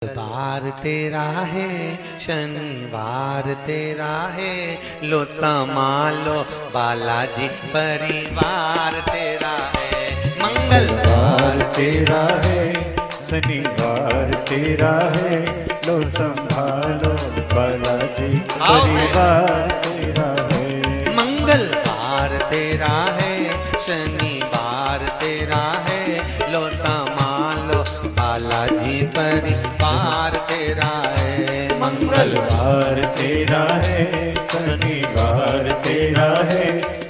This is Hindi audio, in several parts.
बार तेरा है, शनिवार तेरा है, लो संभालो बालाजी परिवार तेरा है। मंगलवार तेरा है, शनिवार तेरा है, लो संभालो बालाजी परिवार तेरा है। मंगलवार तेरा है, शनिवार तेरा है, लो संभालो बालाजी परिवार तेरा है। मंगलवार तेरा है, शनिवार तेरा है,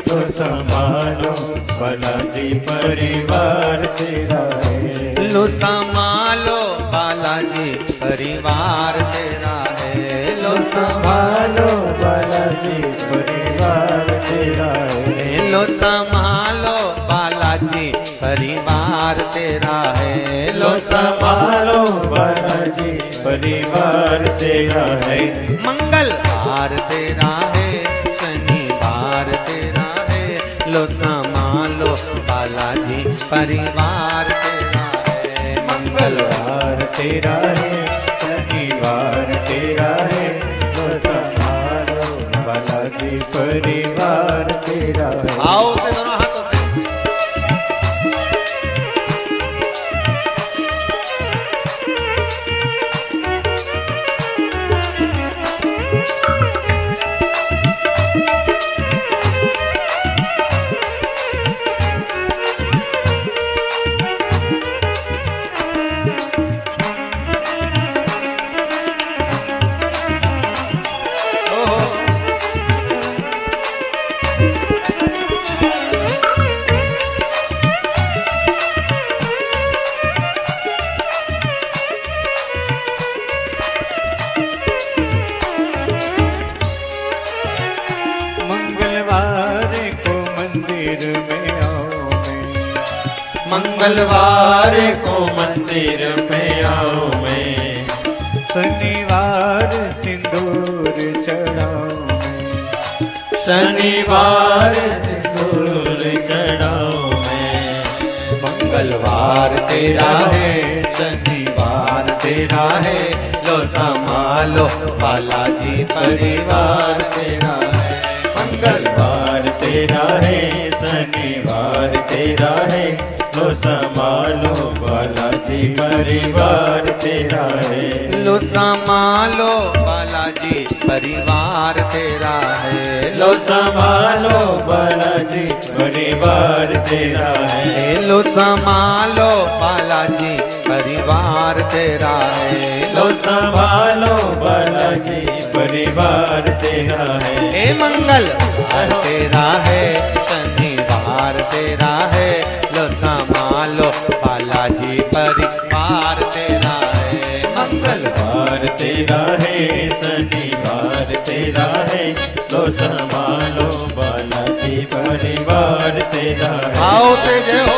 लो संभालो बालाजी परिवार तेरा है। लो संभालो बालाजी परिवार तेरा है। लो संभालो बालाजी परिवार तेरा है। लो संभालो बालाजी परिवार तेरा है। लो संभालो बालाजी परिवार तेरा है। मंगलवार तेरा है, शनिवार तेरा है, लो संभालो बालाजी परिवार तेरा है। मंगलवार तेरा है, शनिवार तेरा है, लो संभालो बालाजी परिवार तेरा है। आओ से दोनों हाथों से। मंगलवार को मंदिर में आओ मैं, शनिवार सिंदूर चढ़ाओ मैं, शनिवार सिंदूर चढ़ाओ मैं। मंगलवार तेरा है, शनिवार तेरा है, लो संभालो बालाजी परिवार तेरा है। मंगलवार तेरा है, शनिवार तेरा है, लो संभालो बालाजी परिवार तेरा है। लो संभालो बालाजी परिवार तेरा है। लो संभालो बालाजी परिवार तेरा है। लो संभालो बालाजी परिवार तेरा है। लो संभालो बालाजी परिवार तेरा है। हे मंगलवार तेरा है, शनिवार तेरा है, लो संभालो बालाजी परिवार तेरा है। मंगलवार तेरा है, शनिवार तेरा है, लो संभालो बालाजी परिवार तेरा है। आओ से जय हो।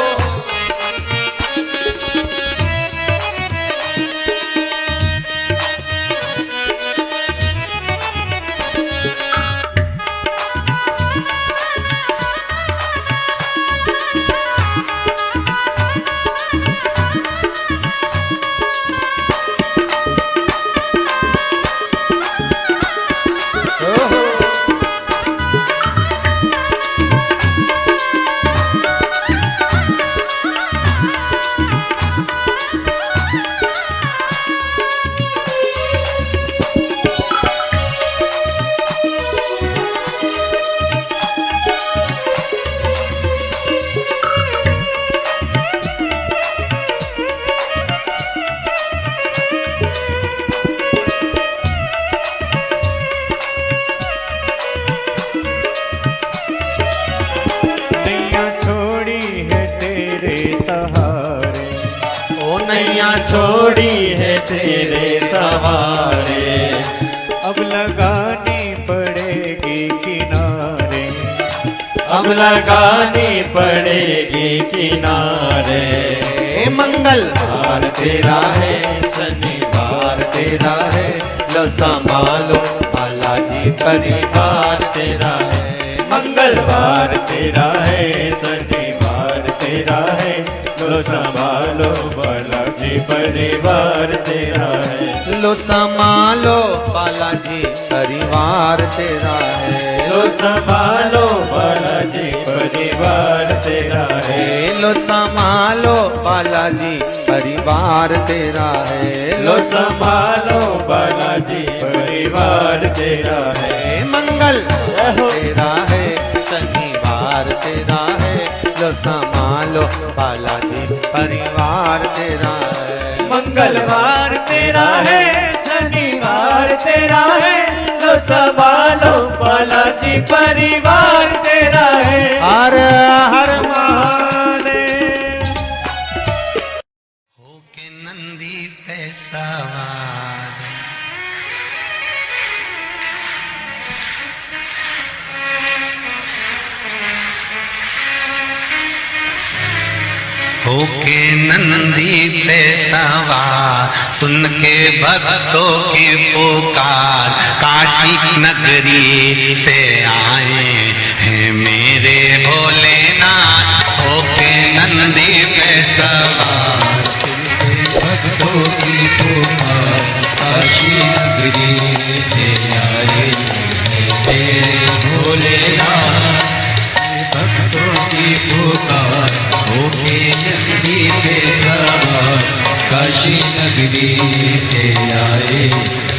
नैया छोड़ी है तेरे सहारे, अब लगानी पड़ेगी किनारे, अब लगानी पड़ेगी किनारे। मंगलवार तेरा है, शनिवार तेरा है, लो संभालो बालाजी परिवार तेरा है। मंगलवार तेरा है, शनिवार तेरा है, लो संभालो बालाजी बालाजी परिवार तेरा है। लो संभालो बालाजी परिवार तेरा है। लो संभालो बालाजी परिवार तेरा है। लो संभालो बालाजी परिवार तेरा है। लो संभालो बालाजी परिवार तेरा है। मंगल तेरा है, शनिवार तेरा है। लो संभालो बालाजी परिवार तेरा है। मंगलवार तेरा है, शनिवार तेरा है। लो संभालो बालाजी परिवार तेरा है। हर हर महादेव। होके नंदी पे सवार, होके नंदी पे सवार, सुन के भक्तों की पुकार, काशी नगरी से आए हैं मेरे भोलेनाथ। होके नंदी पे सवार, सुन के भक्तों की पुकार, काशी नगरी से आए हैं मेरे भोलेनाथ। भक्तों की पुकार, होके नगरी पे सवार, काशी नगरी से आए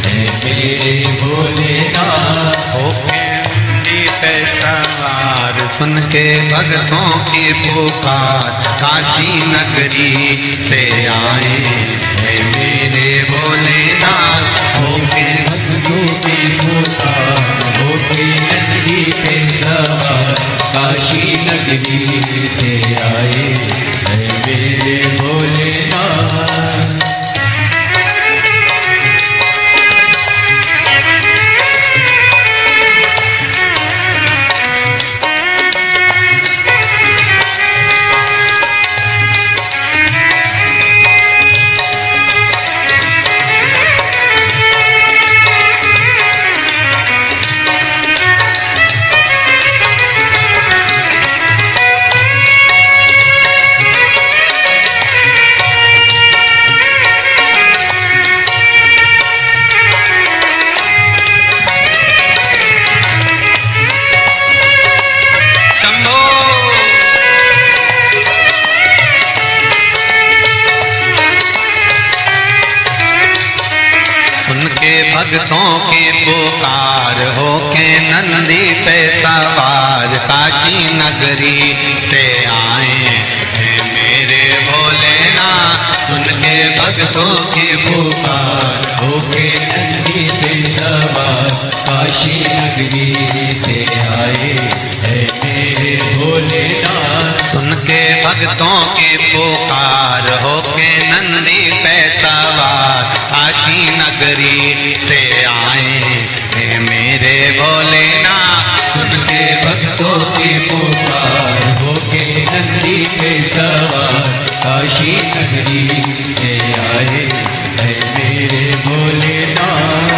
हैं मेरे भोलेनाथ। होके नगरी पे सवार, सुन के भक्तों की पुकार, काशी नगरी से आए हैं मेरे भोलेनाथ। होके भक्तों की पुकार, होके नगरी पे सवार, काशी नगरी से आए हैं मेरे भोलेनाथ। भक्तों की पुकार, होके नंदी पे सवार, काशी नगरी से आए हैं मेरे भोलेनाथ। सुन के भक्तों की पुकार, होके नंदी पे सवार, काशी नगरी से आए हैं मेरे भोलेनाथ। सुन के भक्तों की पुकार, होके नंदी पे सवार, काशी नगरी से आए हैं मेरे भोलेनाथ। सुन के भक्तों की पुकार, होके नंदी पे सवार, काशी नगरी से आए हैं मेरे भोलेनाथ।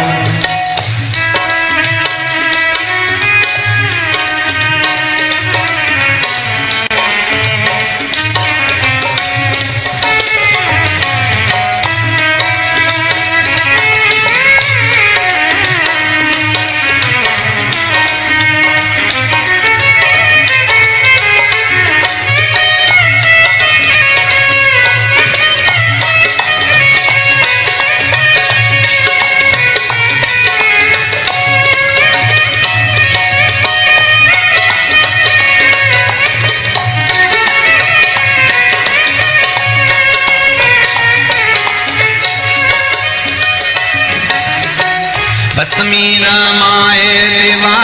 भस्मी रमाए देवा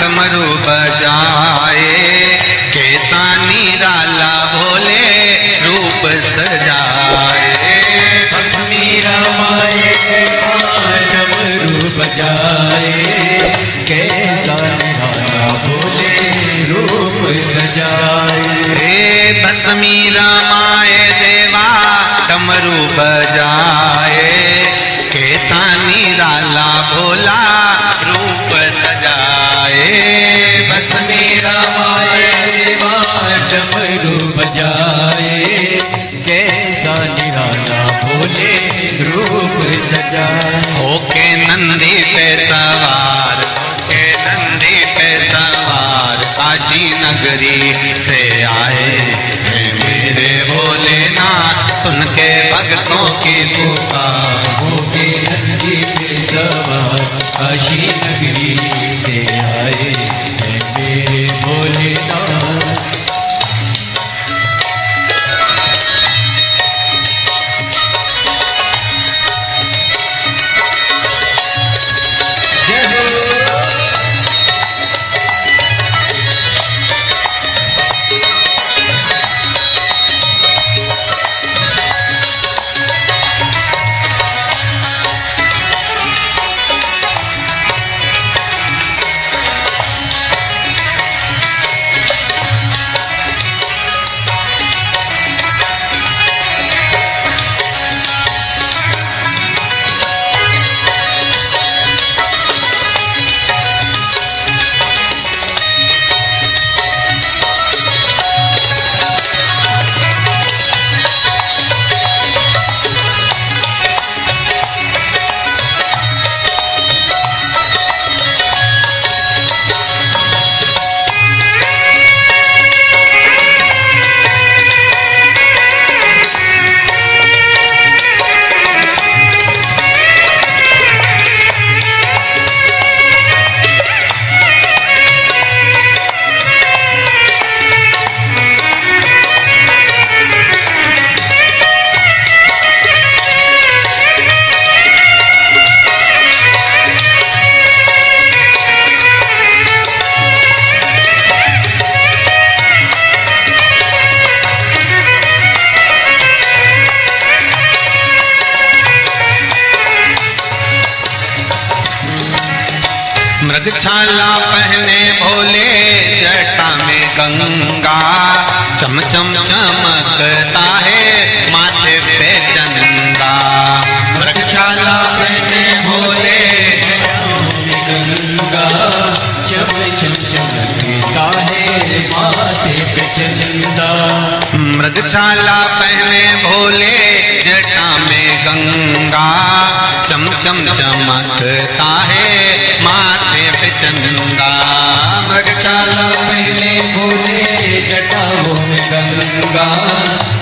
डमरू बजाए, कैसा निराला भोले रूप सजाए। भस्मी रमाए देवा डमरू बजाए, कैसा निराला भोले रूप सजाए। भस्मी रमाए देवा डमरू बजाए, कैसा निराला भोला रूप सजाए। भस्मी रमाए देवा डमरू बजाए, कैसा निराला जाए। होके नंदी पे सवार, होके नंदी पे सवार काशी नगरी से आए हैं मेरे भोलेनाथ। सुन के भक्तों की पुकार, होके नंदी पे सवार काशी नगरी से आए हैं मेरे भोलेनाथ। मृगछाला पहने भोले जटा में गंगा, चम चम चमकता है माथे पे चंदा। मृगछाला पहने भोले जटा में गंगा, चम चम चमकता है माथे पे चंदा। मृगछाला पहने भोले जटा में गंगा, चम चम चमकता है माथे पे चंदा। मृगछाला पहने भोले जटाओं में गंगा,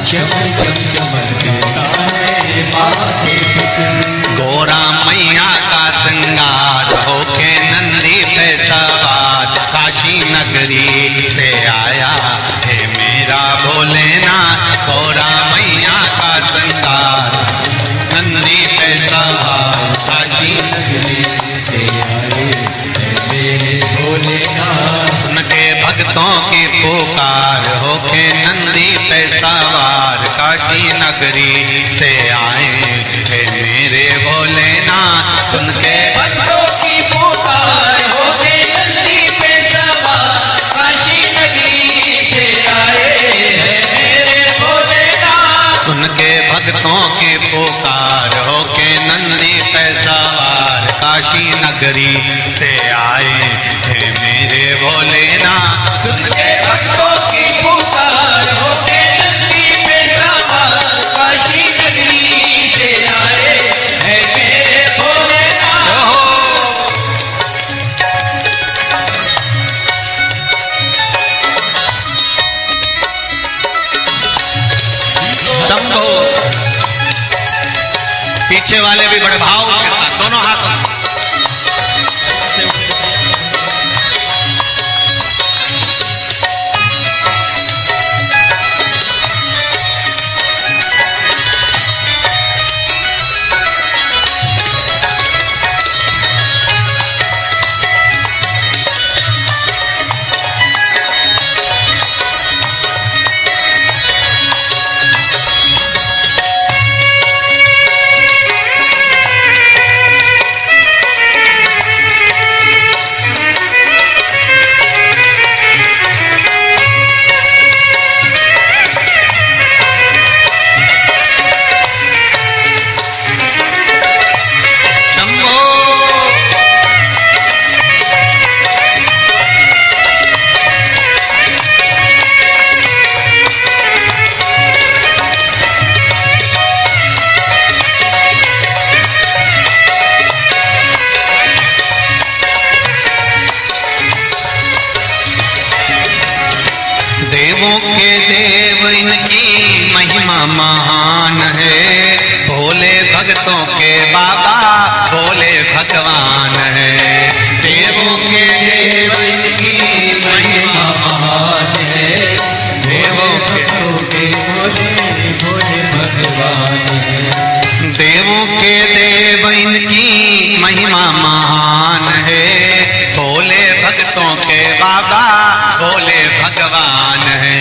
चम चम चमकता है माथे पे चंदा। गोरा मैया का श्रृंगार होके नंदी पे सवार काशी नगरी से आया है मेरा भोलेनाथ। गोरा मैया का श्रृंगार नंदी पे सवार काशी नगरी से आए हैं मेरे भोलेनाथ। सुन के भक्तों की पुकार होके नंदी पे सवार काशी नगरी से आए हैं मेरे भोलेनाथ। सुन के भक्तों की पुकार होके नंदी पे सवार काशी नगरी से आए हैं मेरे भोलेनाथ। सुन के भक्तों की पुकार होके नंदी पे सवार काशी नगरी से आए हैं मेरे भोलेनाथ। सुन के भक्तों की पुकार होके नंदी पे सवार काशी नगरी से आए हैं मेरे भोलेनाथ। शंभो। पीछे वाले भी बड़े भाव के साथ दोनों हाथों से देवों के देव इनकी महिमा महान है, भोले भक्तों के बाबा भोले भगवान है। देवों के देव इनकी महिमा महान है, देवों के भोले भोले भगवान है। देवों के देव इनकी महिमा महान है, भोले भक्तों के बाबा भोले भगवान है।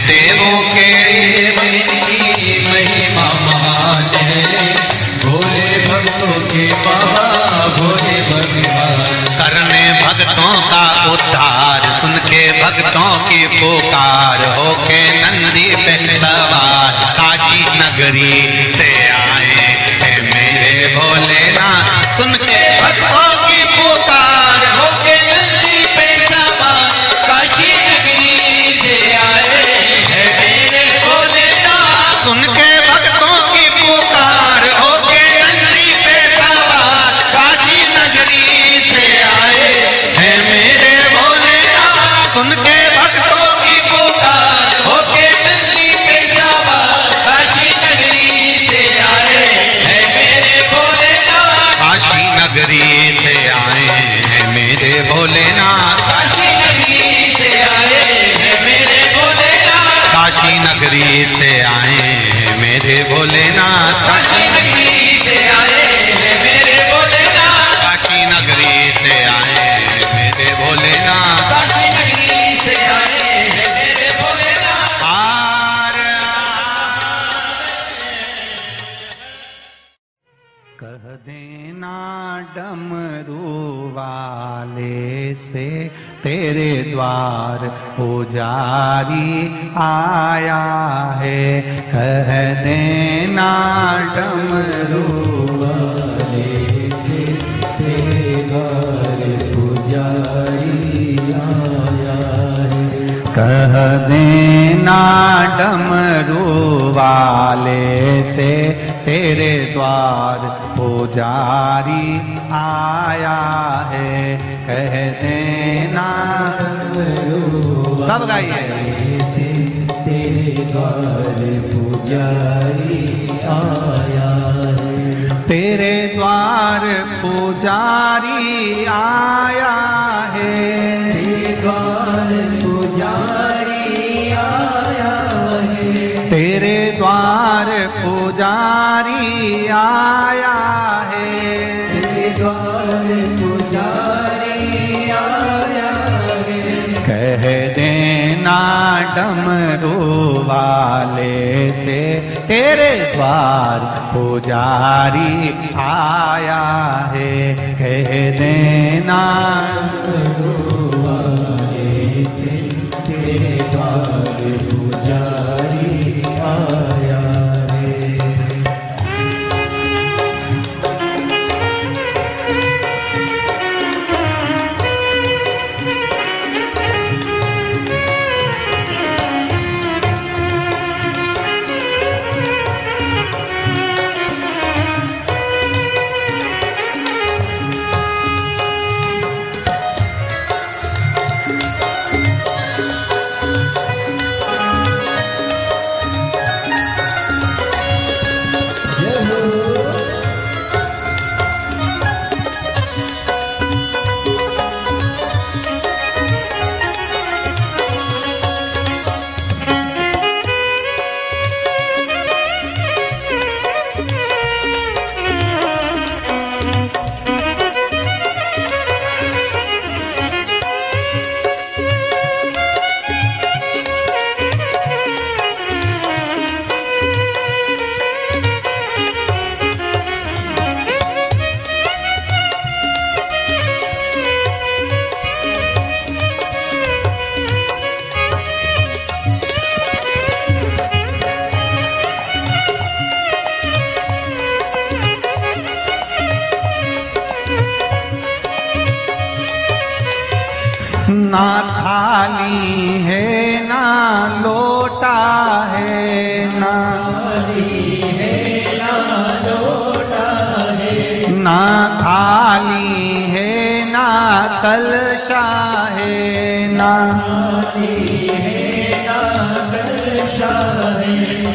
देवों के देव इनकी महिमा महान है, भोले भक्तों के बाबा भोले भगवान। करने भक्तों का उद्धार, सुन के भक्तों की पुकार, होके नंदी पे सवार काशी नगरी से आए हैं मेरे भोलेनाथ। सुन के भक्तों की पुकार, होके नंदी पे सवार काशी नगरी से आए हैं मेरे भोलेनाथ। सुन के भक्तों की पुकार, होके नंदी पे सवार काशी नगरी से आए हैं मेरे भोलेनाथ। सुन के भक्तों की पुकार, होके नंदी पे सवार काशी नगरी से आए हैं मेरे भोलेनाथ। काशी नगरी से आए हैं मेरे भोलेनाथ। काशी नगरी से आए हैं मेरे भोलेनाथ। काशी नगरी से आए हैं मेरे भोलेनाथ। काशी नगरी से आए हैं मेरे भोलेनाथ। काशी नगरी से आए हैं मेरे भोलेनाथ। काशी नगरी से आए हैं मेरे भोलेनाथ। कह देना डमरू वाले से तेरे द्वार पुजारी आया है। कह देना डमरू वाले से तेरे द्वार पुजारी आया है। कह देना डमरू वाले से तेरे द्वार पुजारी आया है। कह देना सब गाइए से तेरे द्वार पुजारी आया है। तेरे द्वार पुजारी आया है। तेरे द्वार पुजारी आया है। तेरे द्वार पुजारी आया है। तेरे द्वार पुजारी आया है। कह देना डमरू वाले से तेरे द्वार पुजारी आया है। कह देना डमरू वाले से तेरे द्वार पुजारी आया है। ना थाली है ना लोटा है, ना थाली है ना लोटा है, ना थाली है ना कलशा है, ना थाली है ना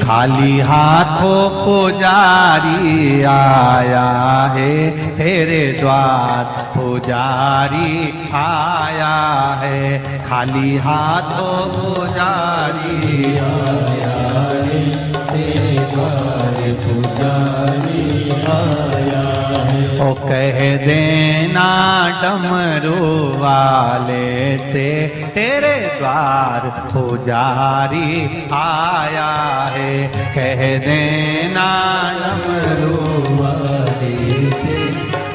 खाली हाथों पुजारी आया है तेरे द्वार, पुजारी आया है। खाली हाथों पुजारी आया है तेरे द्वार, पुजारी आया है। ओ कह देना डमरू वाले से तेरे द्वार पुजारी आया है। कह देना डमरू वाले से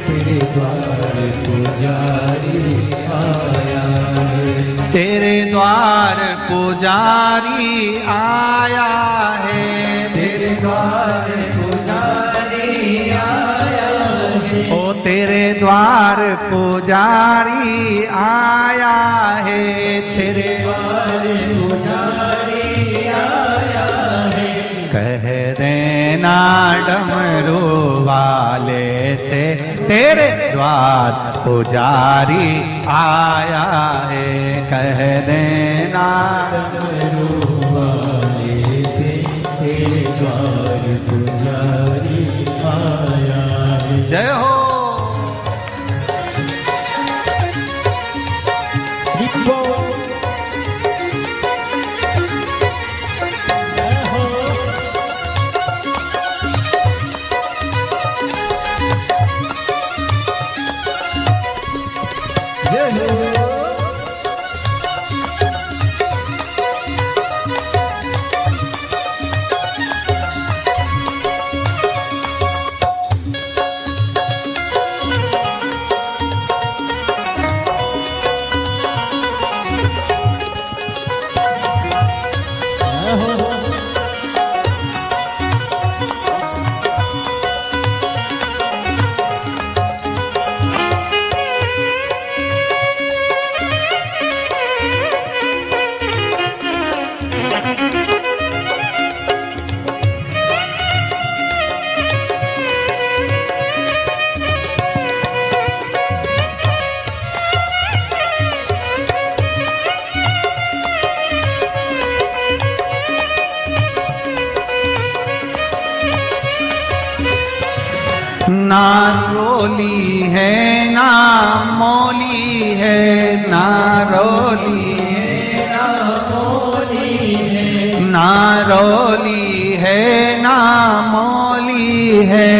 तेरे द्वार पुजारी आया है। तेरे द्वार पुजारी आया है, तेरे द्वार पुजारी आया है। ओ तेरे द्वार पुजारी आया है, तेरे द्वार पुजारी आया है। कह देना डमरू वाले से तेरे द्वार पुजारी आया है। कह देना डमरू वाले से तेरे द्वार पुजारी आया है। जय हो। ना रोली है ना मोली है, ना रोली है ना मोली है। ना रोली है ना मोली है,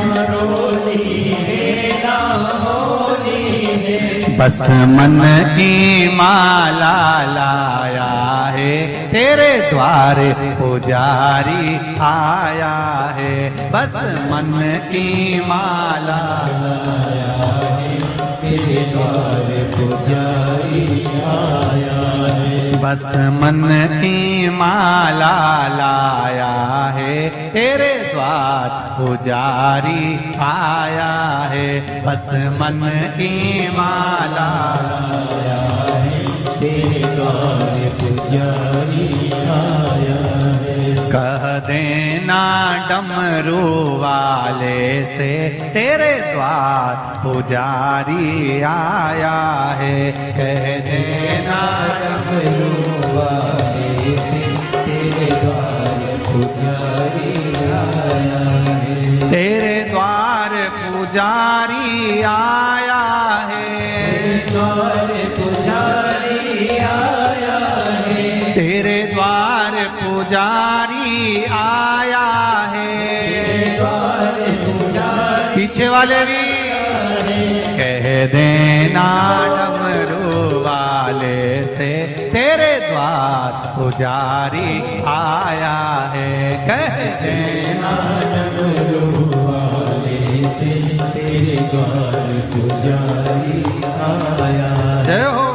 ना रोली है ना मोली है। बस मन की माला लाया है तेरे द्वार पुजारी आया है। बस मन की माला लाया है तेरे द्वार पुजारी आया है। बस मन की माला लाया है तेरे द्वार पुजारी आया है। बस मन की माला लाया है तेरे द्वार पुजारी आया है। कह देना डमरू वाले से तेरे द्वार पुजारी आया है। कह देना डमरू वाले से तेरे द्वार पुजारी आया है। तेरे द्वार पुजारी आया है, द्वार पुजारी आया है। तेरे द्वार पुजारी आया है, द्वार पुजारी। पीछे वाले भी कह देना डमरू वाले से तेरे द्वार पुजारी आया है। कह देना डमरू वाले से तेरे द्वार पुजारी आया। जय हो।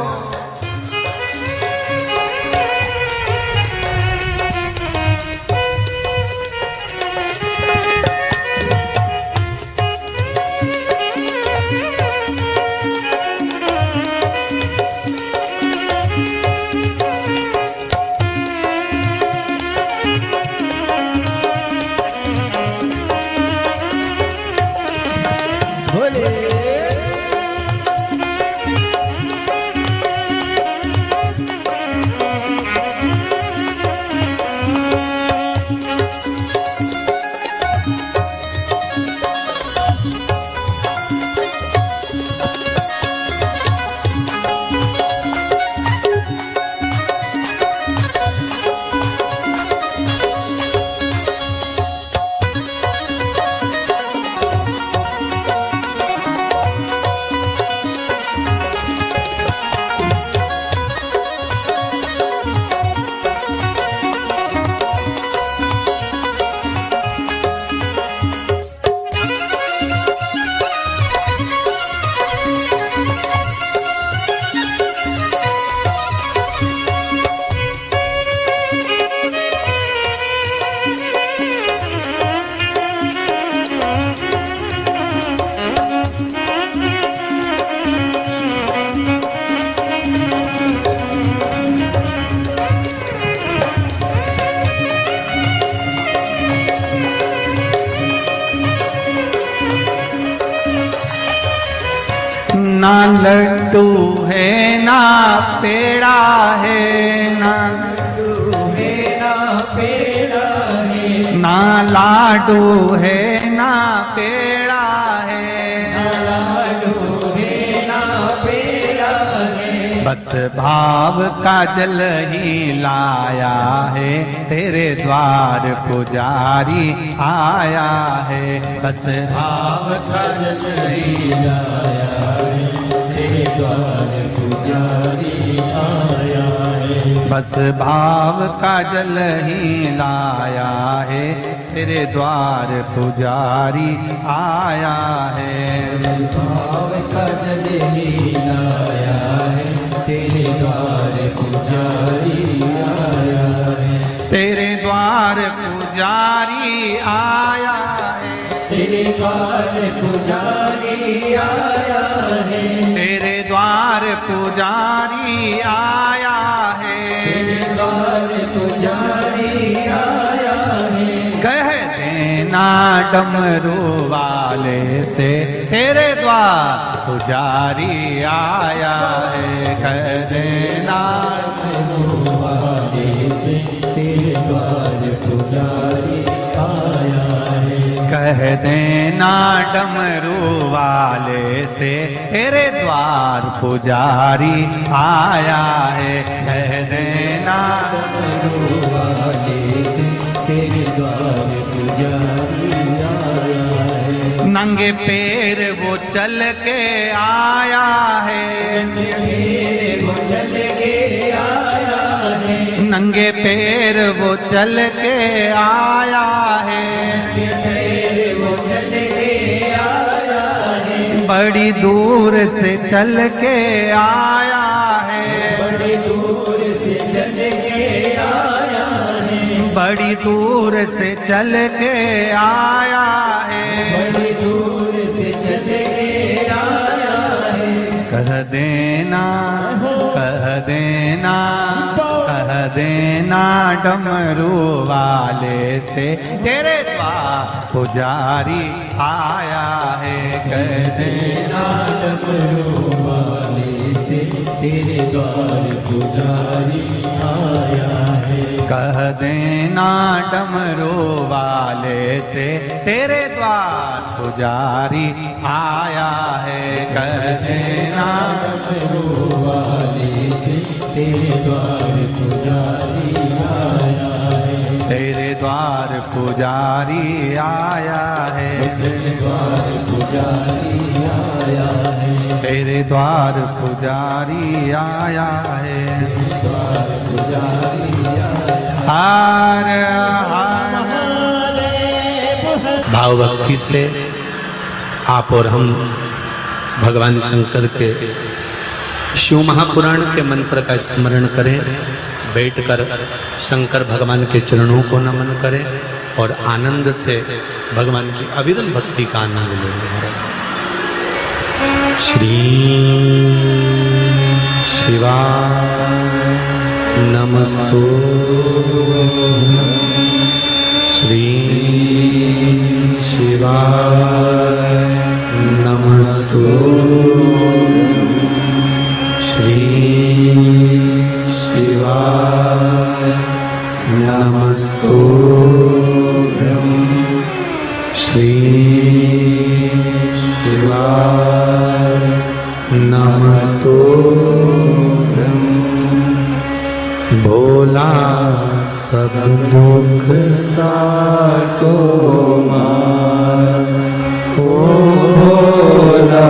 ना लड्डू है ना पेड़ा है, ना ना लाडू है ना पेड़ा है, बस भाव का जल ही लाया है, तेरे द्वार पुजारी आया है। बस भाव का जल ही लाया है, तेरे द्वार पुजारी आया है। बस भाव का जल ही लाया है, तेरे द्वार पुजारी आया है। भाव का जल ही लाया है, तेरे द्वार पुजारी आया है। तेरे द्वार पुजारी आया है, तेरे द्वार पुजारी आया है। तेरे द्वार पुजारी आया है, तेरे द्वार पुजारी आया है। कह देना डमरू वाले से, तेरे द्वार पुजारी आया है। कह देना डमरू वाले से, तेरे द्वार पुजारी आया है। कह देना डमरू वाले से, तेरे द्वार पुजारी आया है। कह देना डमरू वाले से, तेरे द्वार पुजारी आया है। नंगे पैर वो चल के आया है, नंगे पैर वो चल के आया है, बड़ी दूर से चल के आया है, बड़ी दूर से चल के आया है, बड़ी दूर से चल के आया है, बड़ी दूर से चल के आया है। कह देना, कह देना, कह देना डमरू वाले से, तेरे द्वार पुजारी आया है। कह देना डमरू वाले से, तेरे द्वार पुजारी आया है। कह देना डमरू वाले से, तेरे द्वार पुजारी आया है। कह देना डमरू वाले से, तेरे द्वार पुजारी आया है। तेरे द्वार पुजारी आया है, तेरे द्वार पुजारी आया है। तेरे द्वार पुजारी आया है, द्वार पुजारी आया। हार भाव भक्ति से आप और हम भगवान शंकर के शिव महापुराण के मंत्र का स्मरण करें, बैठकर शंकर भगवान के चरणों को नमन करें और आनंद से भगवान की अविरल भक्ति का आनंद लें। श्री शिवाय नमस्तु, श्री शिवाय नमस्तु, श्री शिवाय नमस्तुभ्यं, श्री शिवाय नमस्तुभ्यं। भोला सब दुख काटो मार, ओ भोला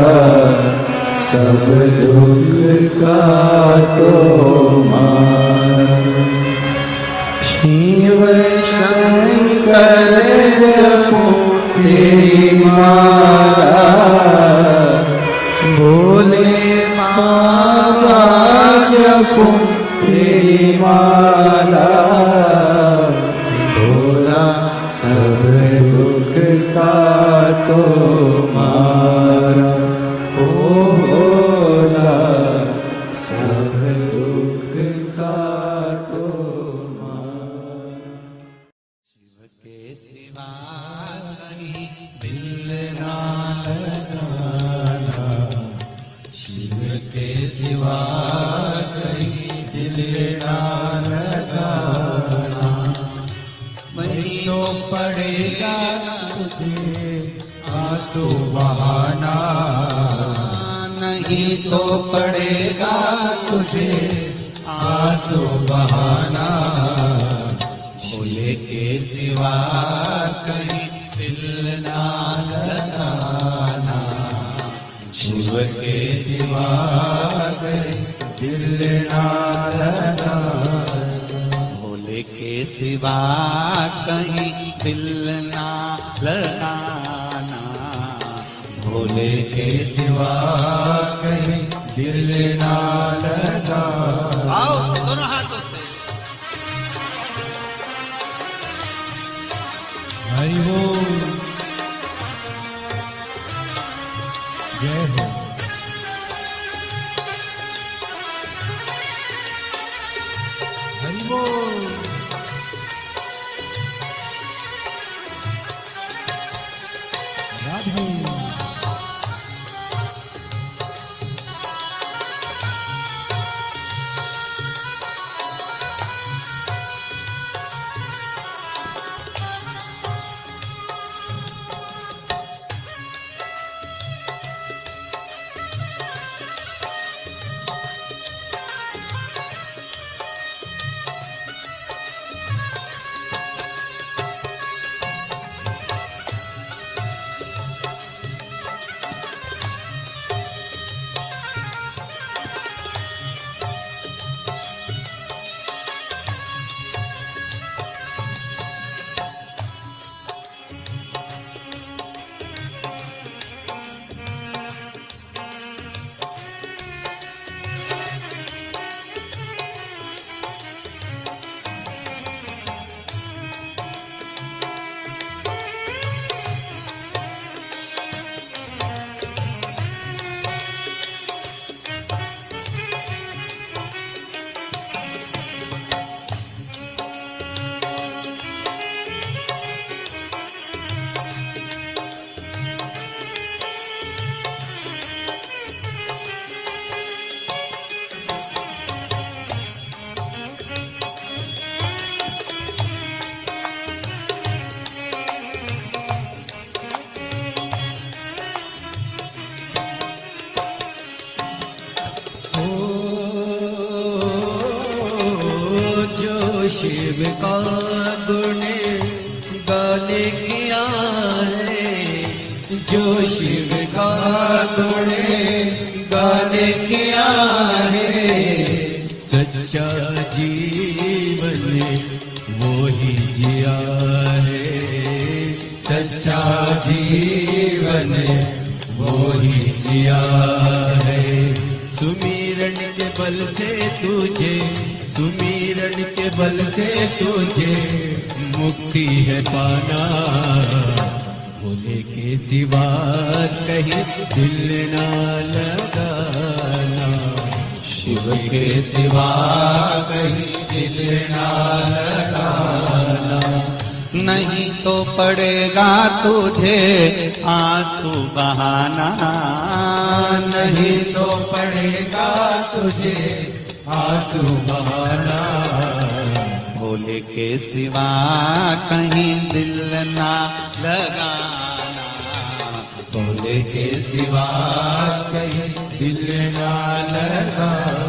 सब दुख काटो मार। शिव शंकर तेरी मारा, भोले माता जपो तेरी माला। भोला सब दुख काटो मारा, ओ भोला सब दुख काटो मारा। शिव के सिवा कहीं दिल ना लगाना, नहीं तो पड़ेगा तुझे आंसू बहाना, भोले के सिवा कहीं दिल ना लगाना, शिव के सिवा कहीं दिल ना लगाना, भोले के सिवा कहीं दिल ना लगाना, भोले के सिवा कहीं दिल ना लगाना। आओ से दोनों हाथों से। हरि बोल, जय हो। हरि बोल, राधे। शिव का गुण गाने किया है, जो शिव का गुण गाने किया है, सच्चा जीवन वो ही जिया है, सच्चा जीवन वो ही जिया है। सुमिरन के बल से तुझे, सुमिरन के बल से तुझे मुक्ति है पाना, भोले के सिवा कहीं दिल ना लगाना, शिव के सिवा कहीं दिल ना लगाना, नहीं तो पड़ेगा तुझे आंसू बहाना, नहीं तो पड़ेगा तुझे आंसू बहाना, भोले के सिवा कहीं दिल ना लगाना, भोले के सिवा कहीं दिल ना लगाना।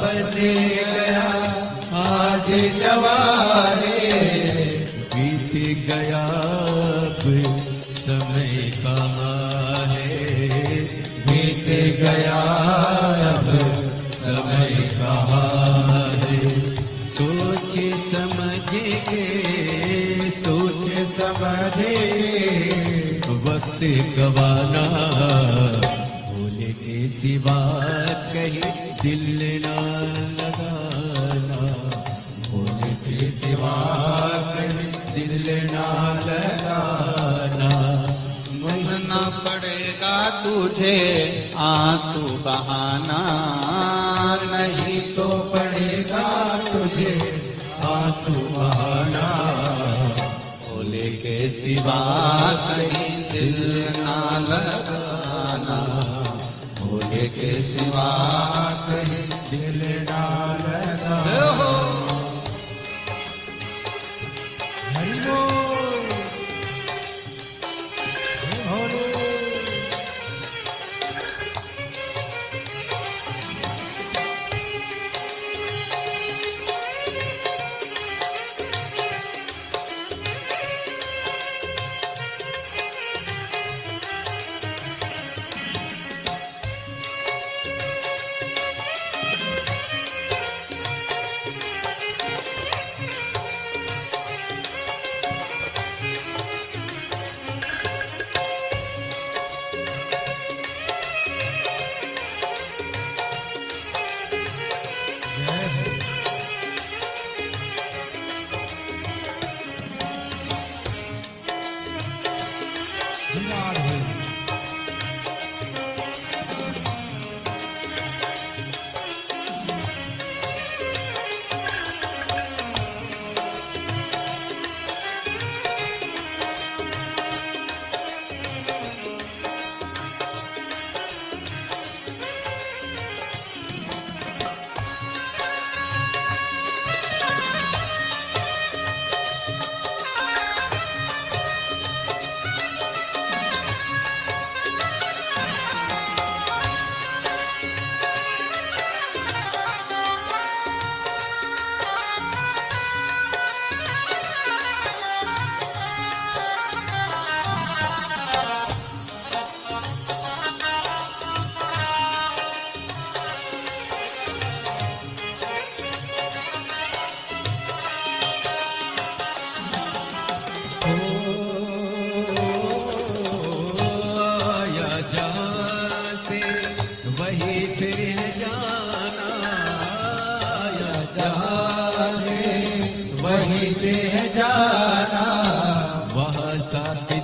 बने गया आज जवारे, बीत गया अब समय कहाँ है, बीत गया अब समय कहाँ है। सोच समझ के सोच समझ वक्त गवाना, भूल के सिवा कहीं दिल ना लगाना, भूल के सिवा कहीं दिल ना लगाना। बहना पड़ेगा तुझे आंसू बहाना, नहीं तो पड़ेगा तुझे आंसू बहाना, भोले के सिवा कहीं दिल ना लगाना, भोले के सिवा कहीं दिल ना लगा। हरि बोल भोले।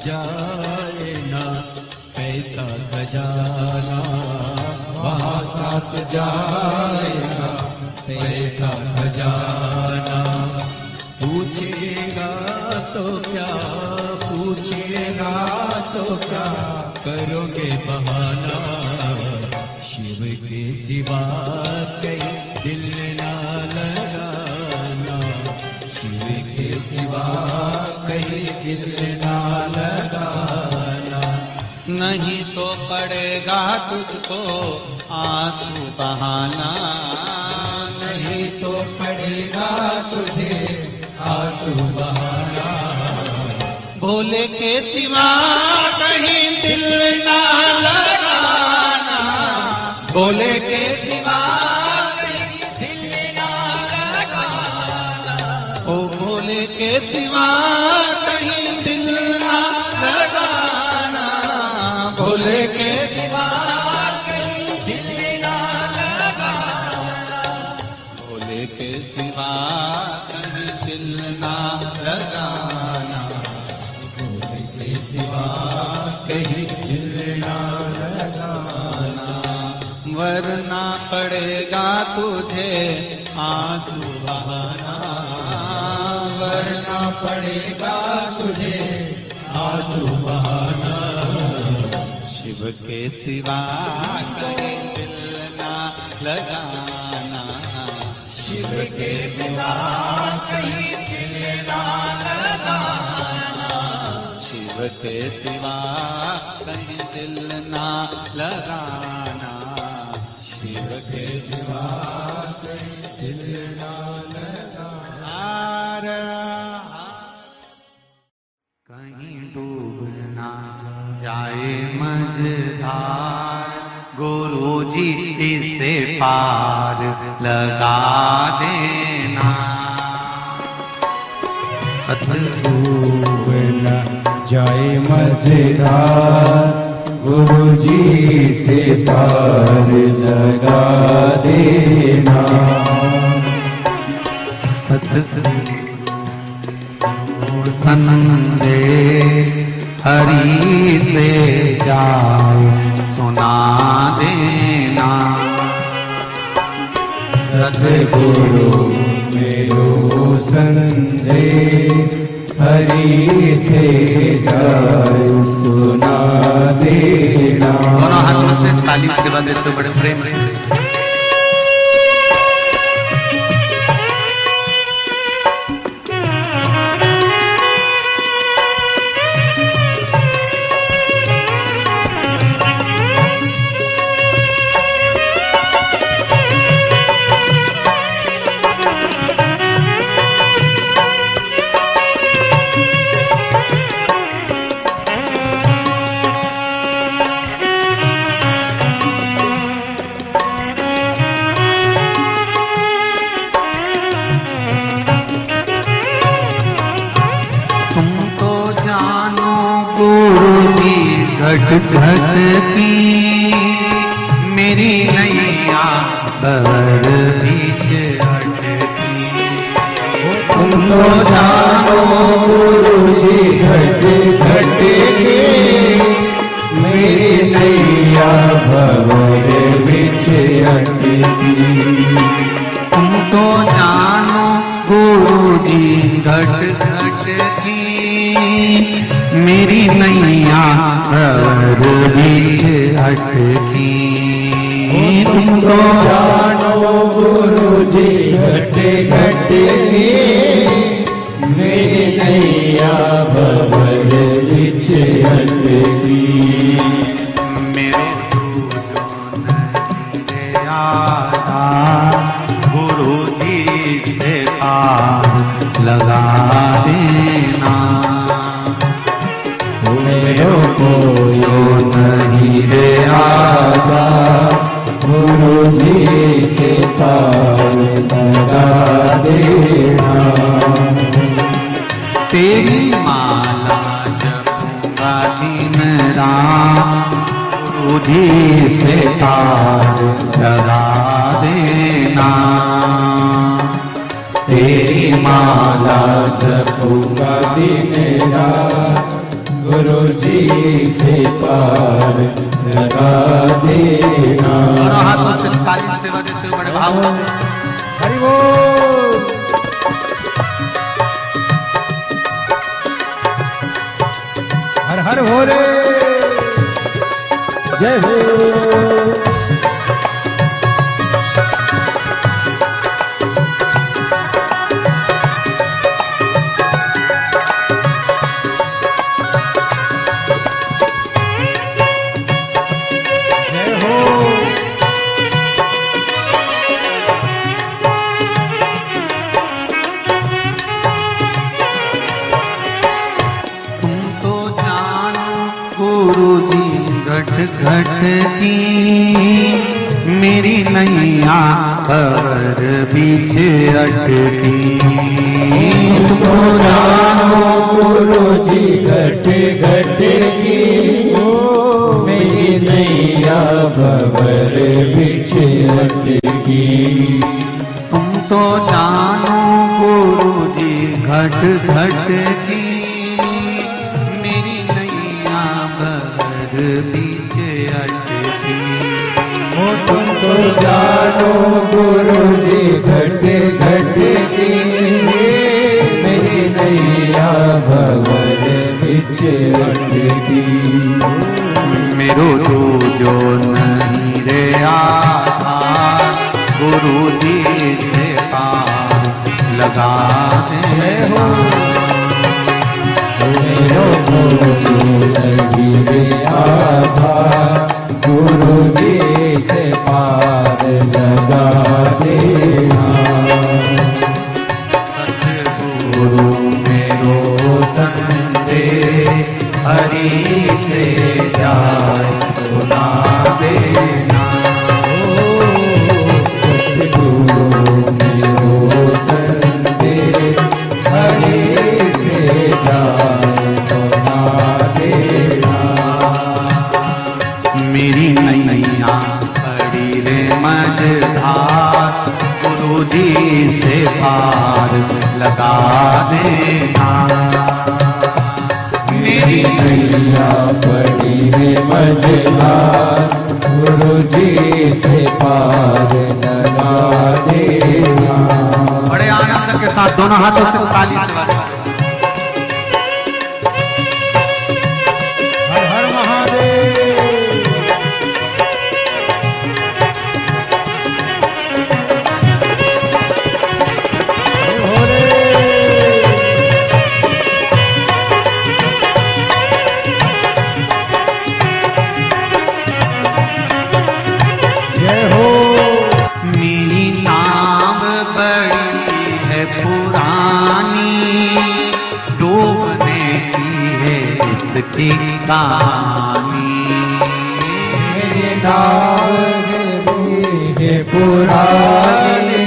जाए ना पैसा खजाना, वहाँ साथ जाएगा पैसा खजाना। पूछेगा तो क्या, पूछेगा तो क्या, करोगे बहाना। शिव के सिवा कहीं दिल ना लगाना, शिव के सिवा कहीं दिल ना लगाना। नहीं तो पड़ेगा तुझको आंसू बहाना, नहीं तो पड़ेगा तुझे आंसू बहाना। भोले के सिवा कहीं दिल ना लगाना, भोले के सिवा कहीं दिल ना लगाना। ओ भोले के सिवा कहीं दिल ना लगाना, भोले के सिवा कहीं दिल ना लगाना। भोले के सिवा कहीं दिल ना लगाना, भोले के सिवा कहीं दिल ना लगाना। वरना पड़ेगा तुझे आंसू बहाना, वरना पड़ेगा तुझे आंसू बहाना। शिव के सिवा कहीं दिल ना लगाना, शिव के सिवा कहीं दिल ना लगाना। शिव के सिवा कहीं दिल ना लगाना, शिव के सिवा हिलना लगा। कहीं डूब ना जाए मझधार, गुरु जी इसे पार लगा देना। डूब न जाए मझधार, गुरु जी से पार लगा देना। सतगुरु संदेश हरि से जाए सुना देना। सतगुरु मेरो संदेश हरि से जाए सुना देना। दोनों हाथों से ताली सेवा देते बड़े प्रेम से। घट घट की मेरी नैया भंवर बीच अटकी। तुम तो जानो गुरु जी घट घट की मेरी नैया भंवर बीच अटकी। तुम तो जानो गुरु जी घट घट की मेरी नैया भंवर बीच अटकी। तुम तो जानो गुरु जी घट घट की मेरी नैया भंवर बीच अटकी। मेरे जो नहीं आता गुरु जी से पार लगा देना। मेरो को यो नहीं रे आता गुरु जी से पार लगा देना। तेरी माला जपूंगा दिन रात गुरु जी से पार लगा देना। तेरी माला जपूंगा दिन रात गुरु जी से पार लगा देना। दोनों हाथों से ताली सेवा देते हुए बड़े भाव से। हरि बोल। हर हर हो रे जय हो। घट घट की मेरी नैया भंवर बीच अटकी। तुमको जानो गुरु जी घट घट की मेरी नैया भंवर बीच अटकी। तुम तो जानो गुरु जी घट घट की मेरी नैया भंवर बीच अटकी। तुमको जानो गुरु जी घट घट की मेरी नैया भंवर बीच अटकी। मेरो जो नहीं रे आधार गुरु जी से पार लगा दे हो। मेरो जो नहीं रे आधार गुरु जी से पार लगा पार लगा देना। मेरी नैया पड़ी है मझधार, गुरु जी से पार लगा देना। बड़े आनंद के साथ दोनों हाथों से ताली से बजाओ। हर हर महादेव। मेरी नाव बड़ी है पुरानी, डूबने की है इसकी कहानी। मेरी नाव है पुरानी,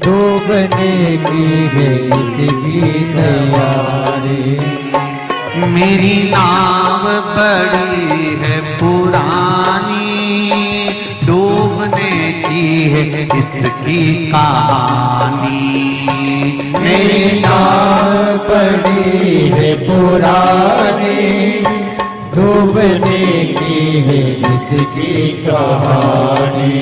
डूबने की है इसकी तैयारी। मेरी नाव बड़ी है पुरानी, डूबने की है इसकी कहानी। मेरी नाव पड़ी है पुरानी, डूबने की है इसकी कहानी।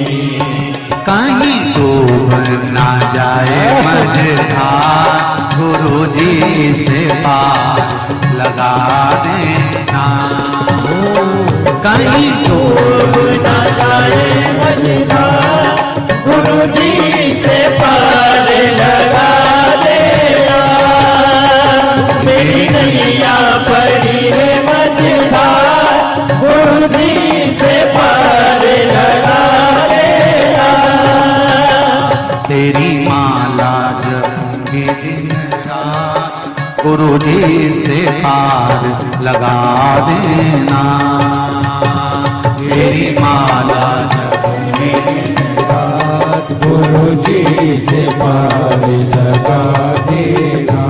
कहीं डूब ना जाए मझधार, गुरु जी से पार लगा देना। कहीं डूब ना जाए मझधार, गुरु जी से पार लगा देना। मेरी नैया पड़ी है मझधार, गुरु जी से पार लगा देना। तेरी माला जपूंगी दिन रात, गुरु जी से पार लगा देना। तेरी माला जपूंगी दिन रात, गुरु जी से पार लगा देना।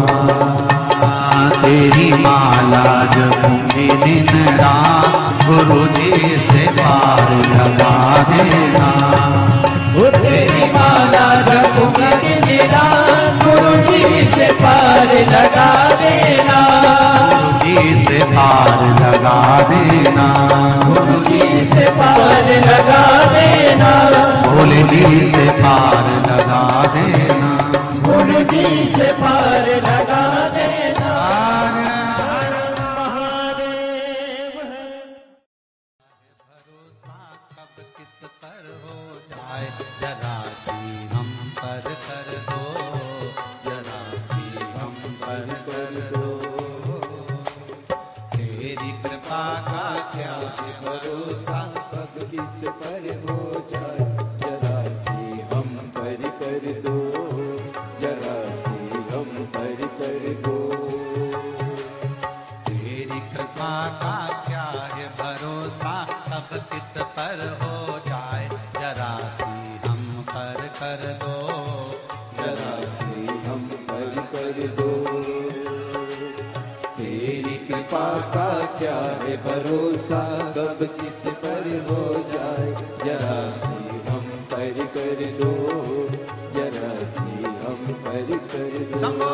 तेरी माला जपूंगी दिन रात, गुरु जी से पार लगा देना। तेरी माला जपूंगी दिन रात, गुरु जी से पार लगा देना। गुरु जी से पार लगा देना। गुरु जी से पार लगा देना। भोले जी से पार लगा देना। गुरु जी से पार लगा देना। भरोसा कब किस पर हो जाए, जरा सी हम पर कर दो, जरा सी हम पर कर दो। तेरी कृपा का क्या है भरोसा, कब किस पर हो जाए, जरा सी हम पर कर दो, जरा सी हम पर कर दो। तेरी कृपा का क्या है भरोसा, कब किस पर हो जाए, जरा सी हम पर कर दो, जरा सी हम पर कर दो। तेरी कृपा का क्या है भरोसा, कब किस पर हो जाए, जरा सी हम पर कर दो, जरा सी हम पर कर दो।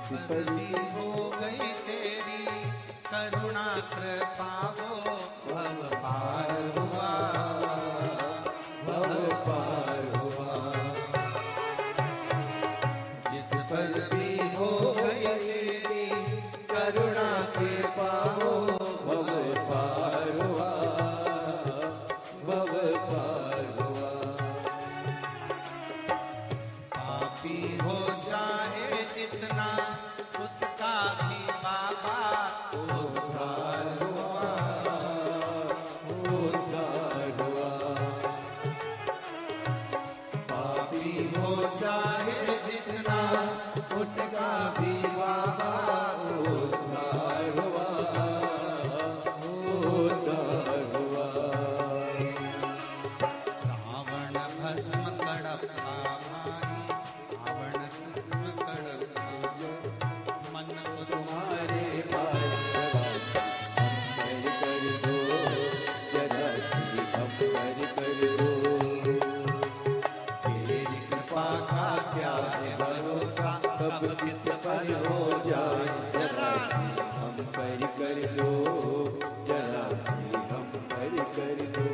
जिस पर भी हो गई तेरी करुणा कृपा वो भव पार हुआ, भव पार हुआ। जिस पर भी हो गई तेरी करुणा के पाओ भव पार हुआ, भव पार हुआ। पापी हो जाए जितना उसका भी बाबा उद्धार हुआ, उद्धार हुआ। पापी हो जाए जितना उसका भी बाबा उद्धार हुआ, उद्धार हुआ। रावण भस्म कड़प्पा भाई, रावण भस्म कड़प्पा मन को तुम्हारे पास हम कर दो, जरा सी हम कर दो। तेरी कृपा का क्या है भरोसा, कब किस पर हो जाए जरा सी हम कर दो, जरा सी हम कर दो।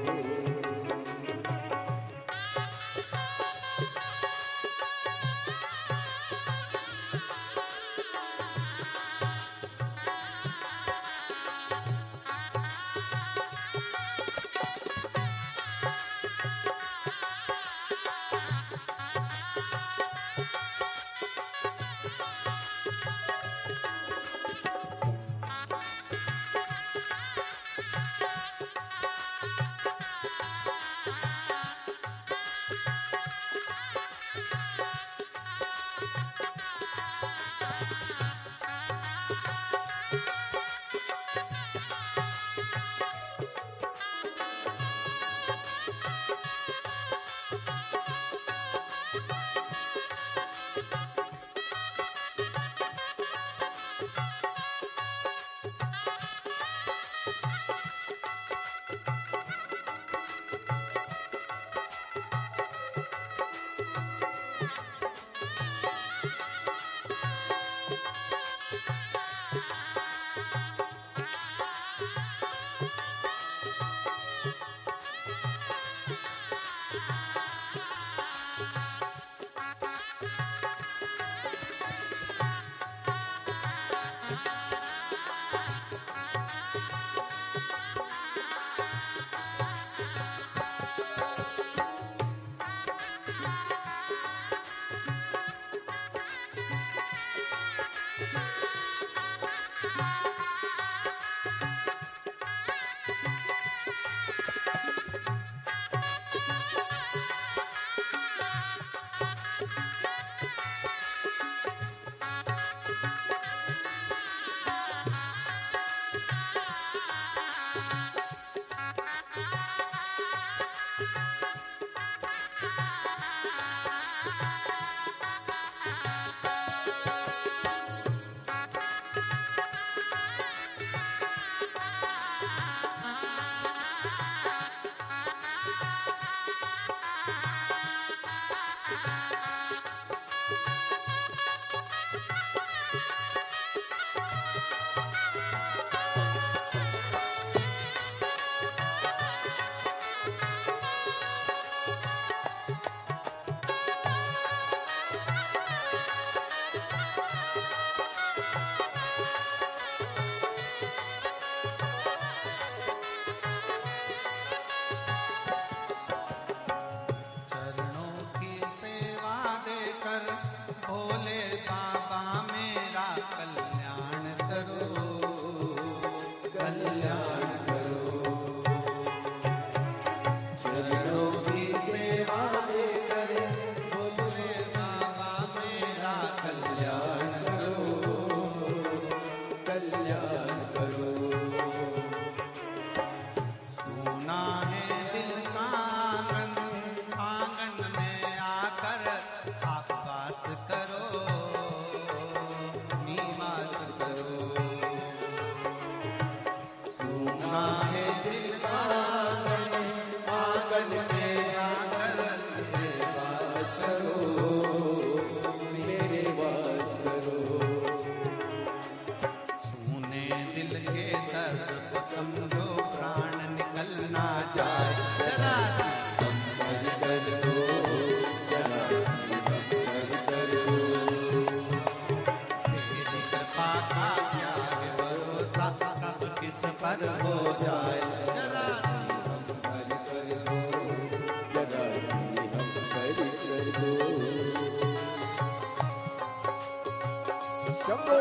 शंभो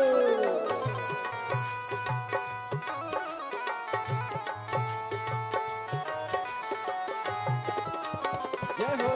जय हो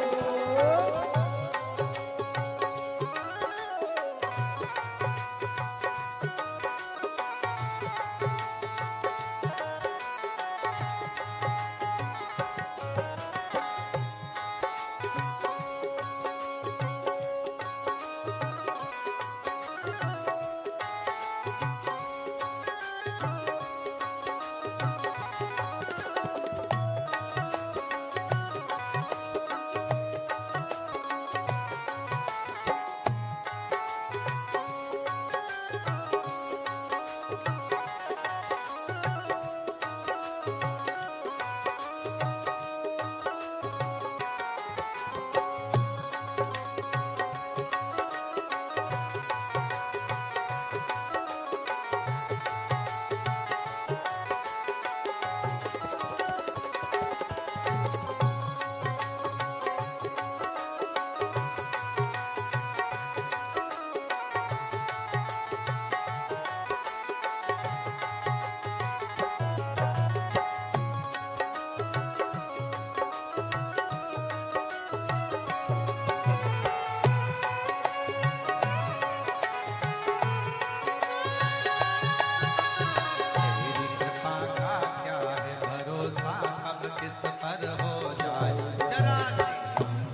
तेरी कृपा का क्या है भरोसा, कब किस पर हो जाए जरा सी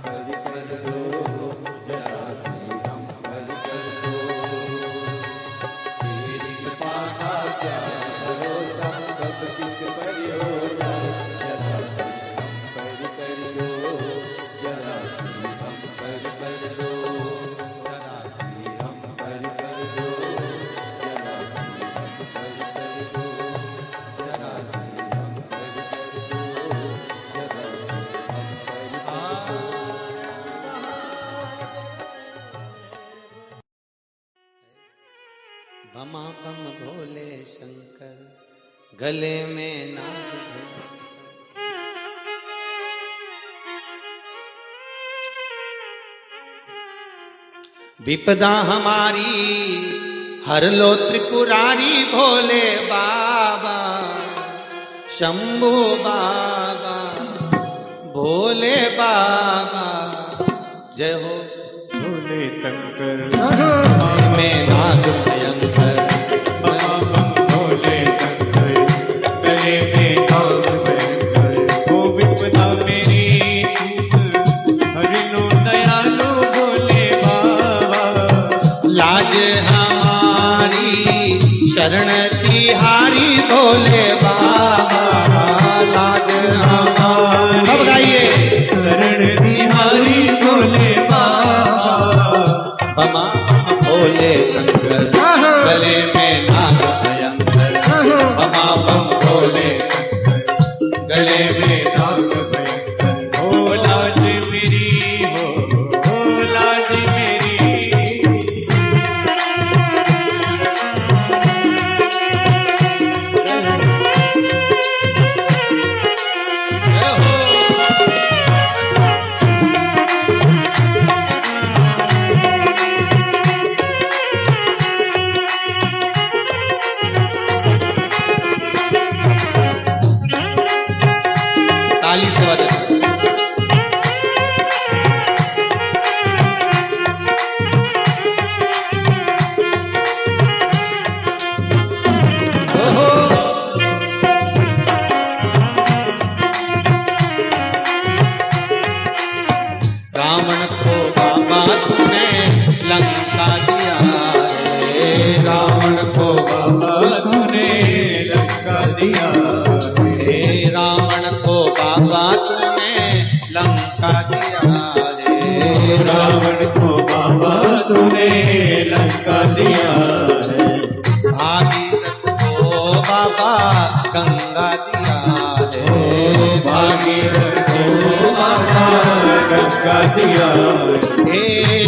हरि कर दो जरा सी हम हरि कर दो तेरी कृपा का क्या है भरोसा कब किस पर हो जाए जरा सी हम हरि कर दो जरा सी हम हरि कर दो जरा सी हम हरि कर दो जरा सी हम हरि कर दो जरा सी हम हरि कर दो जरा सी हम हरि बमा बम भोले शंकर गले में नाग भैंकर। विपदा हमारी हर लो त्रिपुरारी भोले बाबा शंभू बाबा भोले बाबा जय हो भोले शंकर में नाग भयंकर भोले शंकर गले में नाग भयंकर। ओ विपदा मेरी चूक हरि लो दयालु भोले बाबा। लाज हमारी शरण तिहारी भोले बाबा लाज हमारी सब गाइए शरण बिहारी भोले बाबा। बमा बम भोले शंकर गले में नाग भयंकर बमा बम भोले शंकर गले में नाग भयंकर। ओ लाज मेरी हो लाज मेरी। ताली से बजा रावण को बाबा तूने लंका दिया रे रावण को बाबा तूने लंका दिया हे रावण को बाबा तूने लंका दिया रे रावण को बाबा तूने लंका दिया है। भागीरथ को बाबा गंगा दिया रे भागीरथ को बाबा गंगा दिया है। हे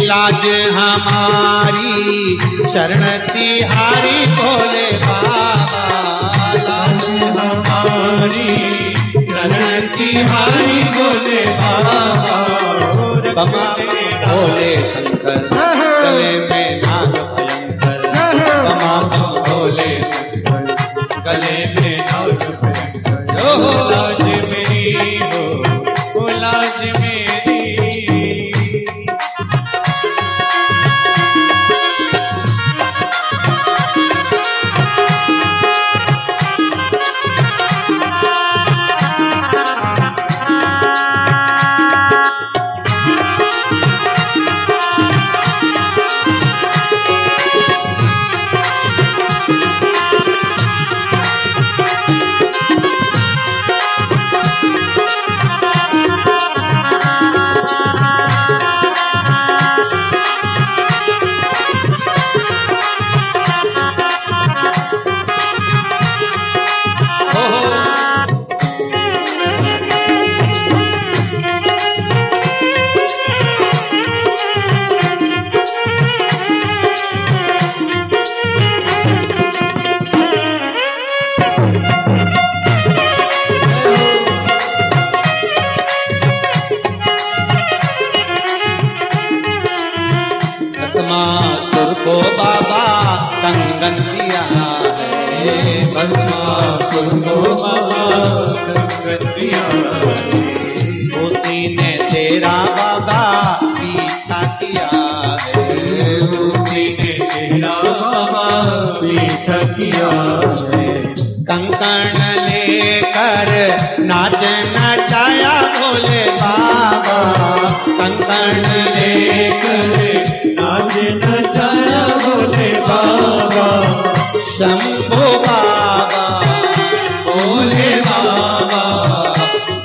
लाज हमारी शरण तिहारी भोले बाबा लाज हमारी शरण तिहारी भोले बाबा। बमा भोले शंकर गले में नाग भयंकर गले में नाग भयंकर हो लाज मेरी हो लाज मेरी भस्मासुर को बाबा कंगन दिया है भस्मासुर को बाबा कंगन दिया उसी ने तेरा बाबा पीछा किया है उसी ने तेरा बाबा पीछा किया है कंकण लेकर नाच नचाया भोले बाबा कंकण लेकर नाच नचाया भोले बाबा शंभो बाबा भोले बाबा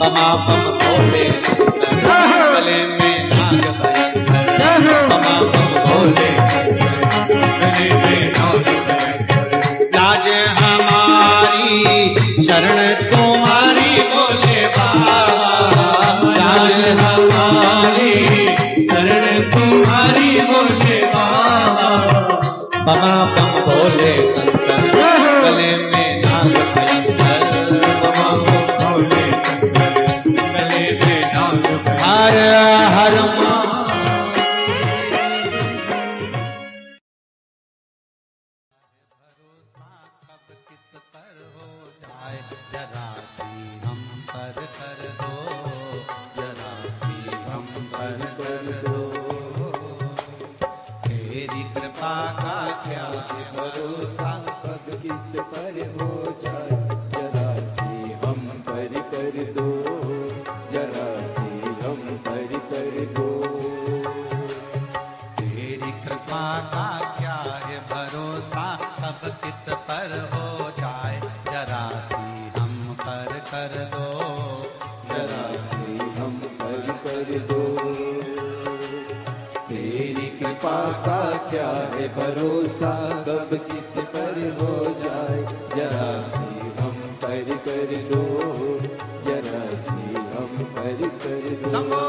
बमा बम भोले गले में नाग भयंकर बमा बम भोले गले में नाग भयंकर लाज हमारी शरण तुम्हारी भोले बाबा लाज हमारी शरण तुम्हारी भोले बाबा बमा बम भोले शंकर गले में नाग भयंकर बमा बम भोले शंकर गले में नाग भयंकर हर हर मा कब किस पर हो जाए जरा सी हम पर कर दो जरा सी हम पर कर दो तेरी कृपा का क्या है भरोसा कब किस पर हो जाए जरा सी हम पर कर दो जरा सी हम पर कर दो तेरी कृपा का क्या है भरोसा कब किस पर हो जाए जरा सी हम पर कर दो जरा सी हम पर कर दो तेरी कृपा का क्या है भरोसा कब किस पर हो जाए जरा सी हम पर कर दो जरा सी हम पर कर दो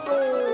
को